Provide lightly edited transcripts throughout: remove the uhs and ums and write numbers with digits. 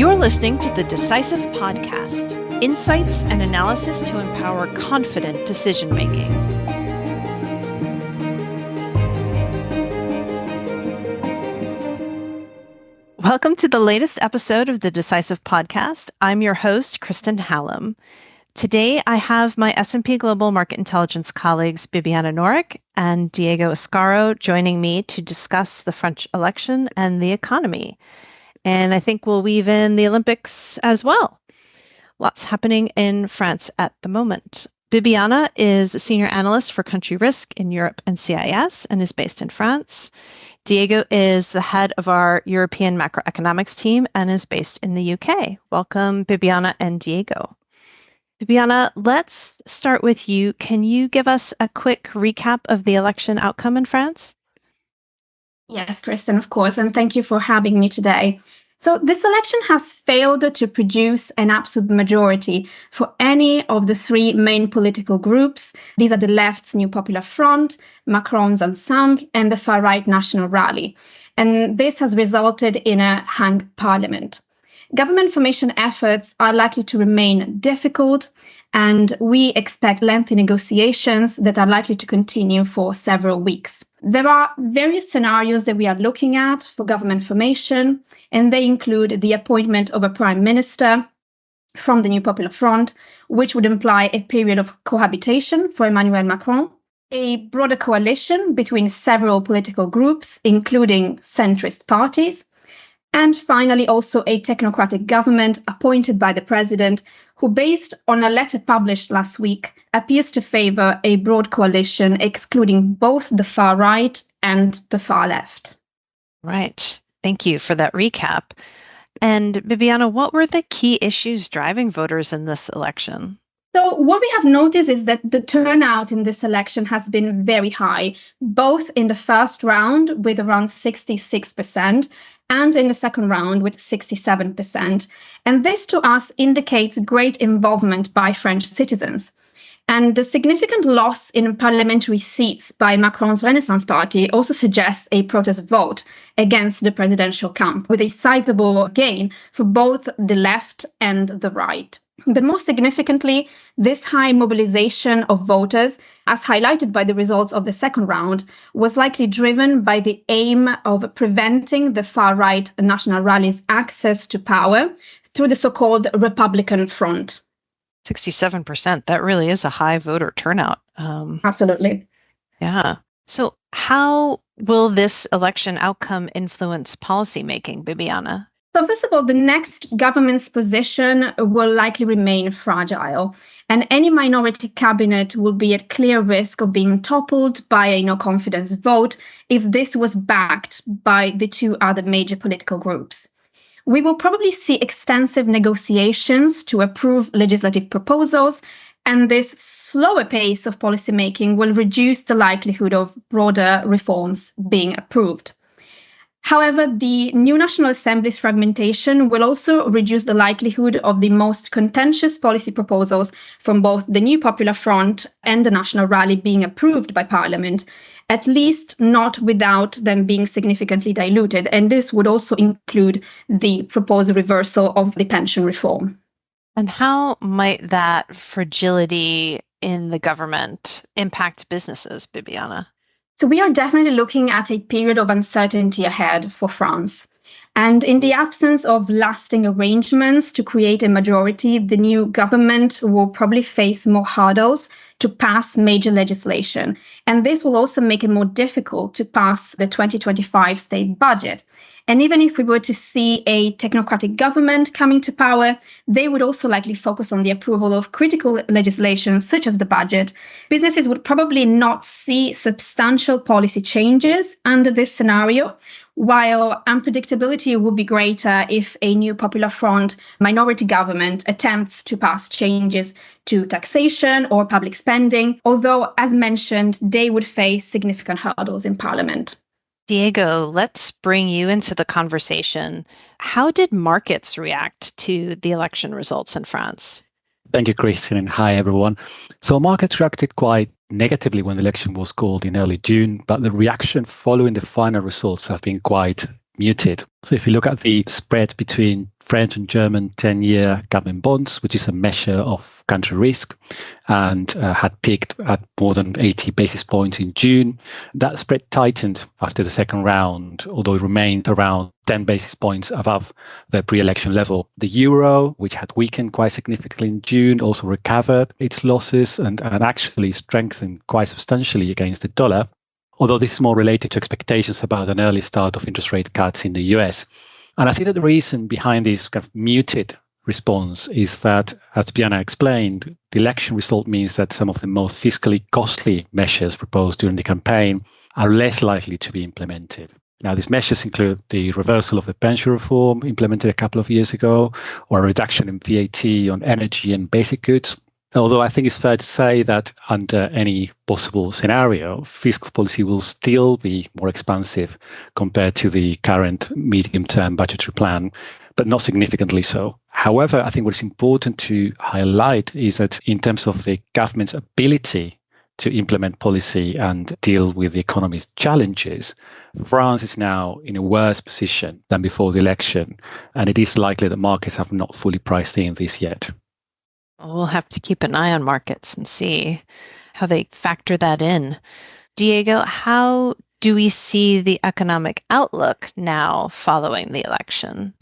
You're listening to the Decisive podcast, insights and analysis to empower confident decision-making. Welcome to the latest episode of the Decisive podcast. I'm your host, Kristen Hallam. Today, I have my S&P Global Market Intelligence colleagues, Bibiana Norek and Diego Iscaro, joining me to discuss the French election and the economy. And I think we'll weave in the Olympics as well. Lots happening in France at the moment. Bibiana is a senior analyst for country risk in Europe and CIS and is based in France. Diego is the head of our European macroeconomics team and is based in the UK. Welcome, Bibiana and Diego. Bibiana, let's start with you. Can you give us a quick recap of the election outcome in France? Yes, Kristen, of course, and thank you for having me today. So this election has failed to produce an absolute majority for any of the three main political groups. These are the left's New Popular Front, Macron's Ensemble, and the far-right National Rally. And this has resulted in a hung parliament. Government formation efforts are likely to remain difficult, and we expect lengthy negotiations that are likely to continue for several weeks. There are various scenarios that we are looking at for government formation, and they include the appointment of a prime minister from the New Popular Front, which would imply a period of cohabitation for Emmanuel Macron, a broader coalition between several political groups, including centrist parties, and finally, also a technocratic government appointed by the president, who, based on a letter published last week, appears to favor a broad coalition, excluding both the far right and the far left. Right. Thank you for that recap. And Bibiana, what were the key issues driving voters in this election? So what we have noticed is that the turnout in this election has been very high, both in the first round with around 66%, and in the second round with 67%. And this to us indicates great involvement by French citizens. And the significant loss in parliamentary seats by Macron's Renaissance Party also suggests a protest vote against the presidential camp, with a sizable gain for both the left and the right. But most significantly, this high mobilization of voters, as highlighted by the results of the second round, was likely driven by the aim of preventing the far-right National Rally's access to power through the so-called Republican Front. 67%, that really is a high voter turnout. Absolutely. Yeah. So how will this election outcome influence policymaking, Bibiana? So first of all, the next government's position will likely remain fragile, and any minority cabinet will be at clear risk of being toppled by a no-confidence vote if this was backed by the two other major political groups. We will probably see extensive negotiations to approve legislative proposals, and this slower pace of policymaking will reduce the likelihood of broader reforms being approved. However, the new National Assembly's fragmentation will also reduce the likelihood of the most contentious policy proposals from both the New Popular Front and the National Rally being approved by Parliament, at least not without them being significantly diluted. And this would also include the proposed reversal of the pension reform. And how might that fragility in the government impact businesses, Bibiana? So we are definitely looking at a period of uncertainty ahead for France. And in the absence of lasting arrangements to create a majority, the new government will probably face more hurdles to pass major legislation. And this will also make it more difficult to pass the 2025 state budget. And even if we were to see a technocratic government coming to power, they would also likely focus on the approval of critical legislation, such as the budget. Businesses would probably not see substantial policy changes under this scenario, while unpredictability would be greater if a New Popular Front minority government attempts to pass changes to taxation or public spending, although, as mentioned, they would face significant hurdles in Parliament. Diego, let's bring you into the conversation. How did markets react to the election results in France? Thank you, Kristen, and hi, everyone. So markets reacted quite negatively when the election was called in early June, but the reaction following the final results have been quite muted. So if you look at the spread between French and German 10-year government bonds, which is a measure of country risk, and had peaked at more than 80 basis points in June, that spread tightened after the second round, although it remained around 10 basis points above the pre-election level. The euro, which had weakened quite significantly in June, also recovered its losses and actually strengthened quite substantially against the dollar, although this is more related to expectations about an early start of interest rate cuts in the US. And I think that the reason behind this kind of muted response is that, as Bibiana explained, the election result means that some of the most fiscally costly measures proposed during the campaign are less likely to be implemented. Now, these measures include the reversal of the pension reform implemented a couple of years ago, or a reduction in VAT on energy and basic goods. Although I think it's fair to say that under any possible scenario, fiscal policy will still be more expansive compared to the current medium-term budgetary plan, but not significantly so. However, I think what's important to highlight is that in terms of the government's ability to implement policy and deal with the economy's challenges, France is now in a worse position than before the election, and it is likely that markets have not fully priced in this yet. We'll have to keep an eye on markets and see how they factor that in. Diego, how do we see the economic outlook now following the election?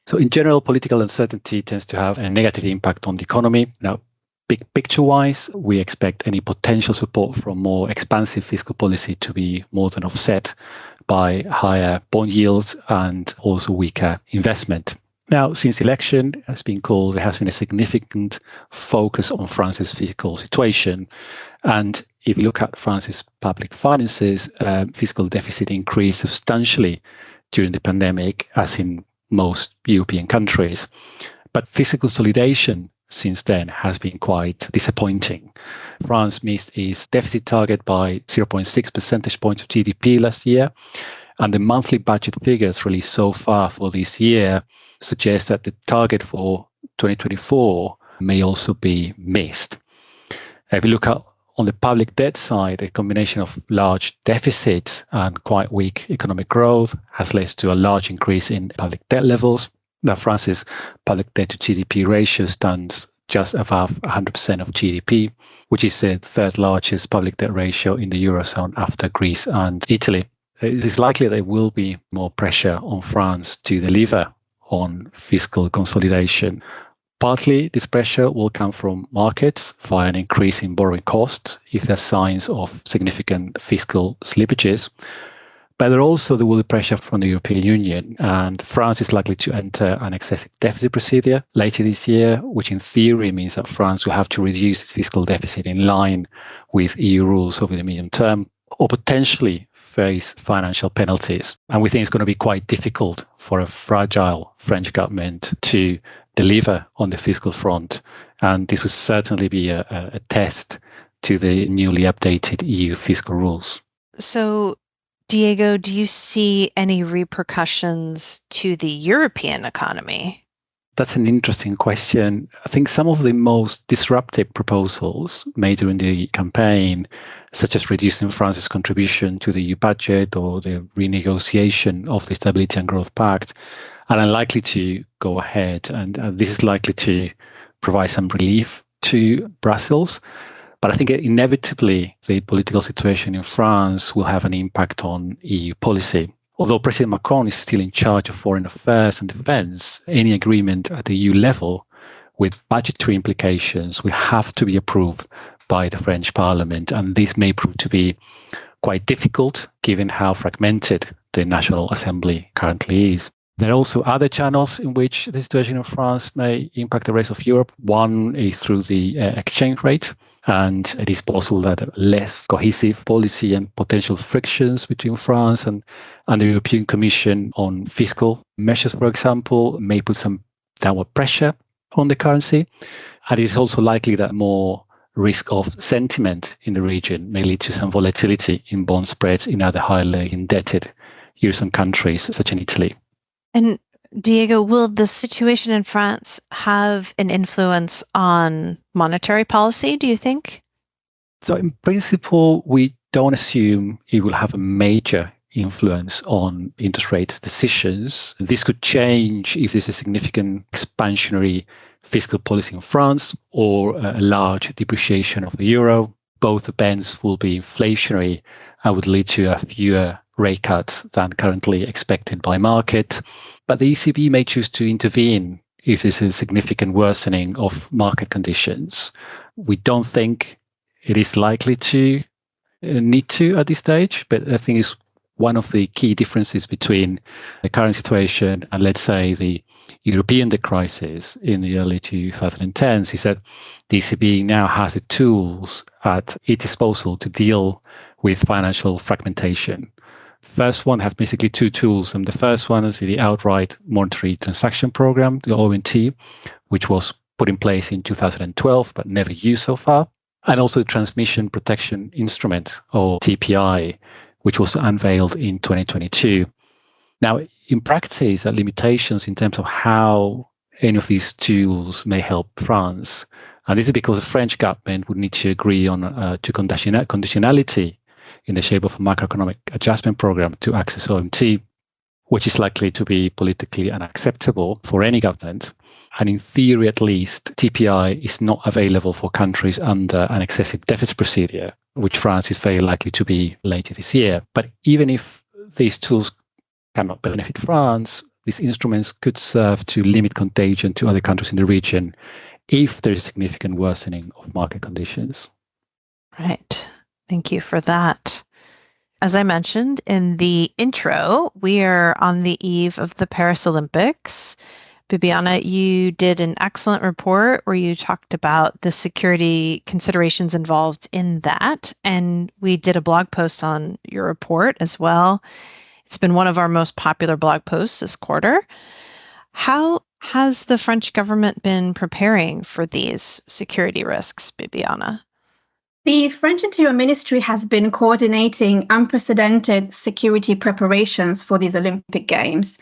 So in general, political uncertainty tends to have a negative impact on the economy. Now, big picture-wise, we expect any potential support from more expansive fiscal policy to be more than offset by higher bond yields and also weaker investment. Now, since the election has been called, there has been a significant focus on France's fiscal situation. And if you look at France's public finances, fiscal deficit increased substantially during the pandemic, as in most European countries. But fiscal consolidation since then has been quite disappointing. France missed its deficit target by 0.6 percentage points of GDP last year. And the monthly budget figures released so far for this year suggest that the target for 2024 may also be missed. If you look at on the public debt side, a combination of large deficits and quite weak economic growth has led to a large increase in public debt levels. Now, France's public debt to GDP ratio stands just above 100% of GDP, which is the third largest public debt ratio in the Eurozone after Greece and Italy. It is likely there will be more pressure on France to deliver on fiscal consolidation. Partly, this pressure will come from markets via an increase in borrowing costs if there are signs of significant fiscal slippages. But there will be pressure from the European Union, and France is likely to enter an excessive deficit procedure later this year, which in theory means that France will have to reduce its fiscal deficit in line with EU rules over the medium term, or potentially face financial penalties. And we think it's going to be quite difficult for a fragile French government to deliver on the fiscal front. And this would certainly be a test to the newly updated EU fiscal rules. So, Diego, do you see any repercussions to the European economy? That's an interesting question. I think some of the most disruptive proposals made during the campaign, such as reducing France's contribution to the EU budget or the renegotiation of the Stability and Growth Pact, are unlikely to go ahead. And this is likely to provide some relief to Brussels. But I think inevitably the political situation in France will have an impact on EU policy. Although President Macron is still in charge of foreign affairs and defense, any agreement at the EU level with budgetary implications will have to be approved by the French Parliament. And this may prove to be quite difficult given how fragmented the National Assembly currently is. There are also other channels in which the situation in France may impact the rest of Europe. One is through the exchange rate. And it is possible that less cohesive policy and potential frictions between France and the European Commission on fiscal measures, for example, may put some downward pressure on the currency. And it is also likely that more risk of sentiment in the region may lead to some volatility in bond spreads in other highly indebted Eurozone countries, such as Italy. And Diego, will the situation in France have an influence on monetary policy, do you think? So in principle, we don't assume it will have a major influence on interest rate decisions. This could change if there's a significant expansionary fiscal policy in France or a large depreciation of the euro. Both events will be inflationary and would lead to a fewer rate cuts than currently expected by market. But the ECB may choose to intervene if there's a significant worsening of market conditions. We don't think it is likely to need to at this stage, but I think it's one of the key differences between the current situation and, let's say, the European debt crisis in the early 2010s is that the ECB now has the tools at its disposal to deal with financial fragmentation. First one has basically two tools. And the first one is the outright monetary transaction program, the OMT, which was put in place in 2012 but never used so far. And also the transmission protection instrument, or TPI, which was unveiled in 2022. Now, in practice, there are limitations in terms of how any of these tools may help France. And this is because the French government would need to agree on to conditionality in the shape of a macroeconomic adjustment program to access OMT, which is likely to be politically unacceptable for any government. And in theory, at least, TPI is not available for countries under an excessive deficit procedure, which France is very likely to be later this year. But even if these tools cannot benefit France, these instruments could serve to limit contagion to other countries in the region if there is significant worsening of market conditions. Right. Thank you for that. As I mentioned in the intro, we are on the eve of the Paris Olympics. Bibiana, you did an excellent report where you talked about the security considerations involved in that. And we did a blog post on your report as well. It's been one of our most popular blog posts this quarter. How has the French government been preparing for these security risks, Bibiana? The French Interior Ministry has been coordinating unprecedented security preparations for these Olympic Games.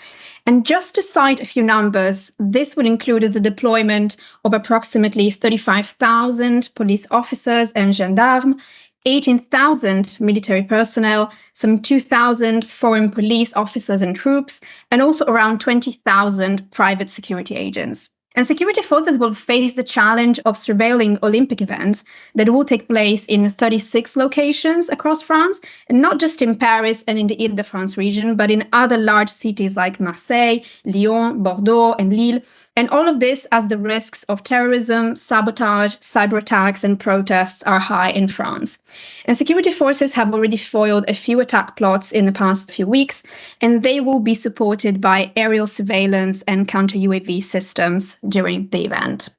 And just to cite a few numbers, this would include the deployment of approximately 35,000 police officers and gendarmes, 18,000 military personnel, some 2,000 foreign police officers and troops, and also around 20,000 private security agents. And security forces will face the challenge of surveilling Olympic events that will take place in 36 locations across France, and not just in Paris and in the Île-de-France region, but in other large cities like Marseille, Lyon, Bordeaux, and Lille. And all of this as the risks of terrorism, sabotage, cyber attacks, and protests are high in France. And security forces have already foiled a few attack plots in the past few weeks, and they will be supported by aerial surveillance and counter-UAV systems during the event.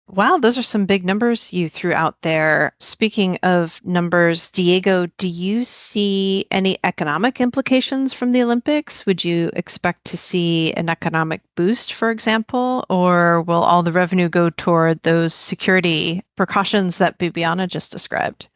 Wow, those are some big numbers you threw out there. Speaking of numbers, Diego, do you see any economic implications from the Olympics? Would you expect to see an economic boost, for example, or will all the revenue go toward those security precautions that Bibiana just described?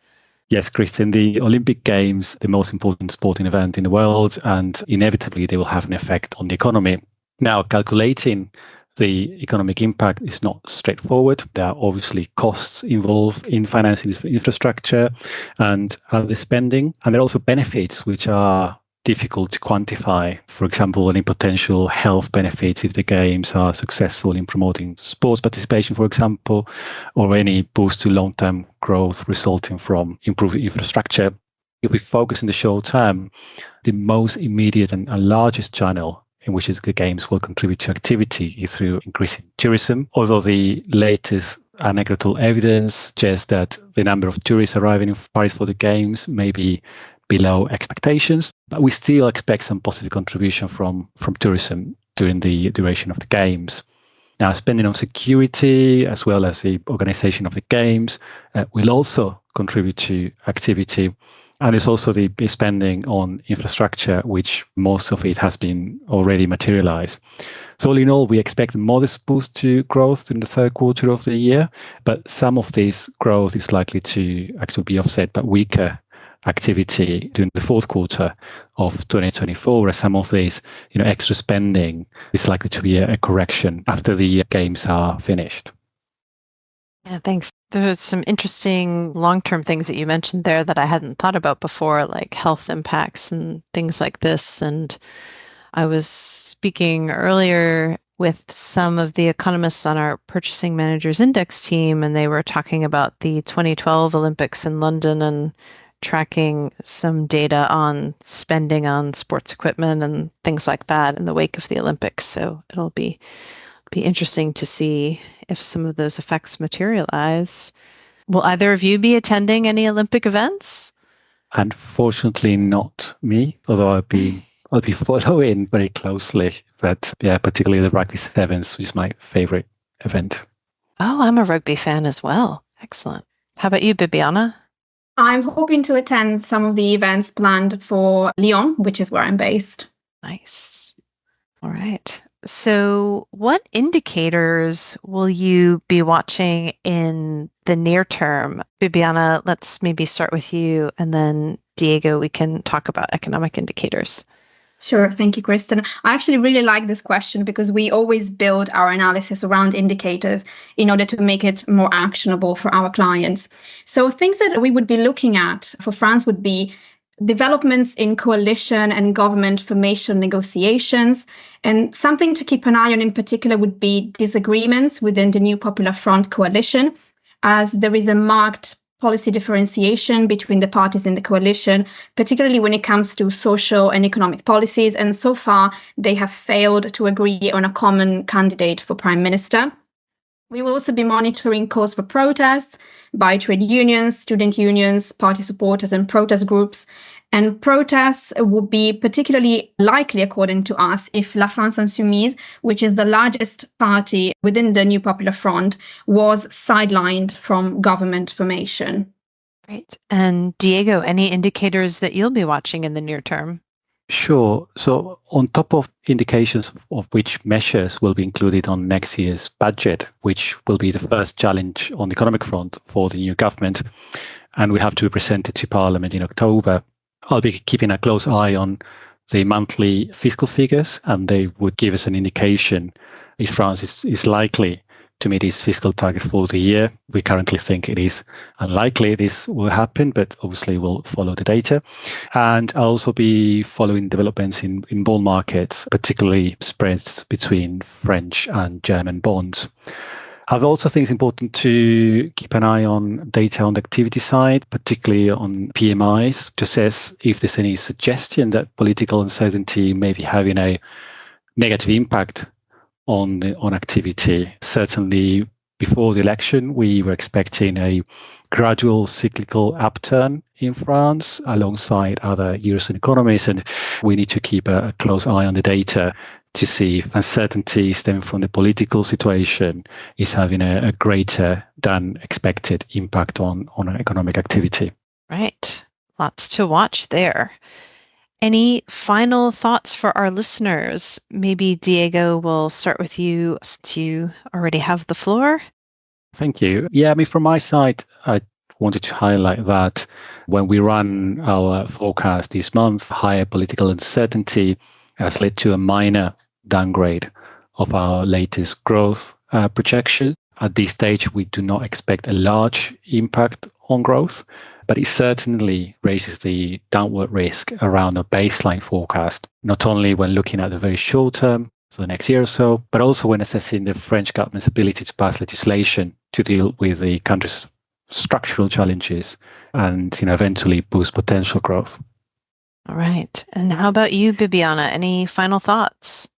Yes, Kristen, the Olympic Games, the most important sporting event in the world, and inevitably they will have an effect on the economy. Now, calculating the economic impact is not straightforward. There are obviously costs involved in financing infrastructure and other spending. And there are also benefits which are difficult to quantify. For example, any potential health benefits if the games are successful in promoting sports participation, for example, or any boost to long-term growth resulting from improving infrastructure. If we focus in the short term, the most immediate and largest channel in which the games will contribute to activity is through increasing tourism. Although the latest anecdotal evidence suggests that the number of tourists arriving in Paris for the games may be below expectations, but we still expect some positive contribution from tourism during the duration of the games. Now, spending on security as well as the organization of the games will also contribute to activity. And there's also the spending on infrastructure, which most of it has been already materialized. So all in all, we expect a modest boost to growth in the third quarter of the year, but some of this growth is likely to actually be offset by weaker activity during the fourth quarter of 2024, where some of this extra spending is likely to be a correction after the games are finished. Yeah, thanks. There's some interesting long-term things that you mentioned there that I hadn't thought about before, like health impacts and things like this. And I was speaking earlier with some of the economists on our Purchasing Managers Index team, and they were talking about the 2012 Olympics in London and tracking some data on spending on sports equipment and things like that in the wake of the Olympics. So it'll be interesting to see if some of those effects materialize. Will either of you be attending any Olympic events? Unfortunately, not me, although I'll be following very closely. But yeah, particularly the rugby sevens, which is my favorite event. Oh, I'm a rugby fan as well. Excellent. How about you, Bibiana? I'm hoping to attend some of the events planned for Lyon, which is where I'm based. Nice. All right. So, what indicators will you be watching in the near term? Bibiana, let's maybe start with you, and then Diego, we can talk about economic indicators. Sure. Thank you, Kristen. I actually really like this question because we always build our analysis around indicators in order to make it more actionable for our clients. So things that we would be looking at for France would be developments in coalition and government formation negotiations. And something to keep an eye on in particular would be disagreements within the New Popular Front coalition, as there is a marked policy differentiation between the parties in the coalition, particularly when it comes to social and economic policies. And so far, they have failed to agree on a common candidate for prime minister. We will also be monitoring calls for protests by trade unions, student unions, party supporters, and protest groups. And protests will be particularly likely, according to us, if La France Insoumise, which is the largest party within the New Popular Front, was sidelined from government formation. Great. And Diego, any indicators that you'll be watching in the near term? Sure. So on top of indications of which measures will be included on next year's budget, which will be the first challenge on the economic front for the new government, and we have to present it to Parliament in October, I'll be keeping a close eye on the monthly fiscal figures, and they would give us an indication if France is likely to meet its fiscal target for the year. We currently think it is unlikely this will happen, but obviously we'll follow the data. And I'll also be following developments in bond markets, particularly spreads between French and German bonds. I also think it's important to keep an eye on data on the activity side, particularly on PMIs, to assess if there's any suggestion that political uncertainty may be having a negative impact on activity. Certainly before the election, we were expecting a gradual cyclical upturn in France alongside other Eurozone economies, and we need to keep a close eye on the data to see if uncertainty stemming from the political situation is having a greater than expected impact on economic activity. Right. Lots to watch there. Any final thoughts for our listeners? Maybe Diego, will start with you since you already have the floor. Thank you. Yeah, I mean, from my side, I wanted to highlight that when we run our forecast this month, higher political uncertainty has led to a minor downgrade of our latest growth projection. At this stage, we do not expect a large impact on growth, but it certainly raises the downward risk around a baseline forecast, not only when looking at the very short term, so the next year or so, but also when assessing the French government's ability to pass legislation to deal with the country's structural challenges and eventually boost potential growth. All right. And how about you, Bibiana? Any final thoughts?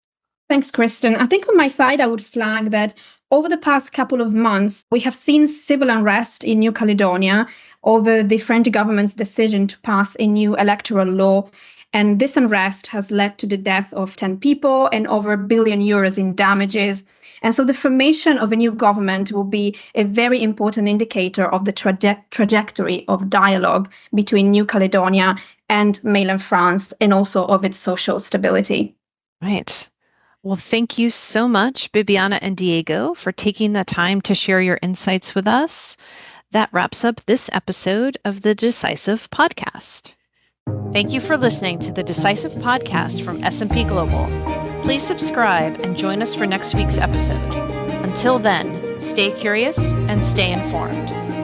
Thanks, Kristen. I think on my side, I would flag that over the past couple of months, we have seen civil unrest in New Caledonia over the French government's decision to pass a new electoral law. And this unrest has led to the death of 10 people and over €1 billion in damages. And so the formation of a new government will be a very important indicator of the trajectory of dialogue between New Caledonia and mainland France, and also of its social stability. Right. Well, thank you so much, Bibiana and Diego, for taking the time to share your insights with us. That wraps up this episode of the Decisive Podcast. Thank you for listening to the Decisive Podcast from S&P Global. Please subscribe and join us for next week's episode. Until then, Stay curious and stay informed.